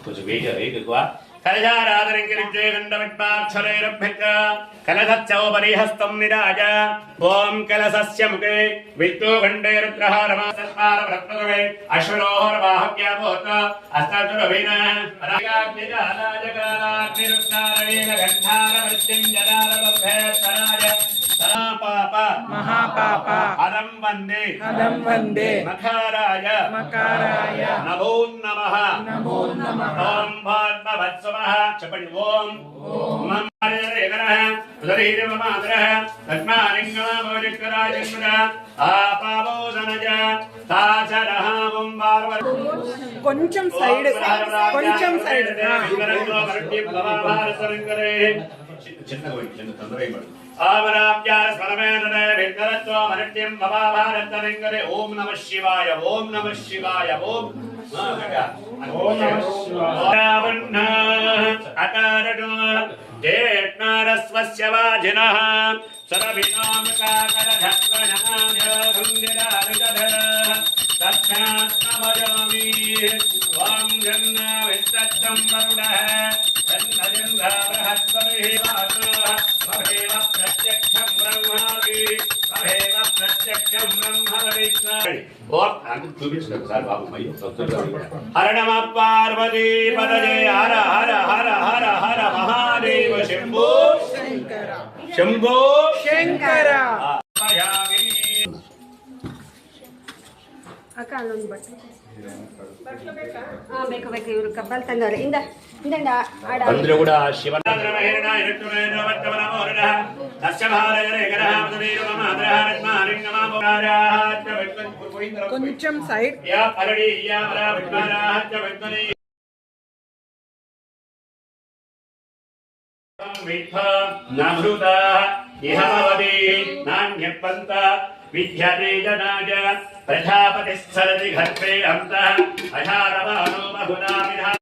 కొంచెం వెయిట్ ఎక్కువ కలశారాధరించే కలశచ్చౌపరిహస్తం నిరాజ ఓం కలశస్య ముఖే విష్ణుఖండే రుద్రహారమాసత్పారభ్రత్పదవే అశ్వరోహరవాహక్యాపోత అష్టాచురవీన రాజకాలాజకాలాగ్నిరుద్ధారవీన గంధారవృత్తిం జడారలభేత్తరాజ పాప మహాపాప అదం వందే మఖారాయ నమో నమః ఓం భాగవత్సమః చెప్పండి ఓం కొంచెం సైడ్ ఓం నమః శివాయ ఓం నమః శివాయ ఓం జేష్ణారస్వస్య వాజినః సరభినామకాకరధత్వనహాజ ఓం జన్న విత్తత్తం వరుణః జన్న బృహస్పతిః వాసః ప్రత్యక్షం బ్రహ్మాది ప్రత్యక్షం బ్రహ్మవిష్ణు ఓం చూపించండి సార్ బాబు హర నమ పార్వతీ పదజే హర హర హర హర హర మహాదేవ శంభో శంభో ಶಂಕರ ಅಕ್ಕ ಅಲ್ಲೊಂದು ಬಟ್ಟಲು ಬೇಕು ಬೇಕು ಇವರು ಕಬ್ಬಲ್ ತಂದವ್ರೆ అందరూ కూడా శివ కొంచెం సైడ్ విద్యతే జనాజ ప్రజాపతి స్థలతి గర్భే అంత అశారవాణో బహునా విధా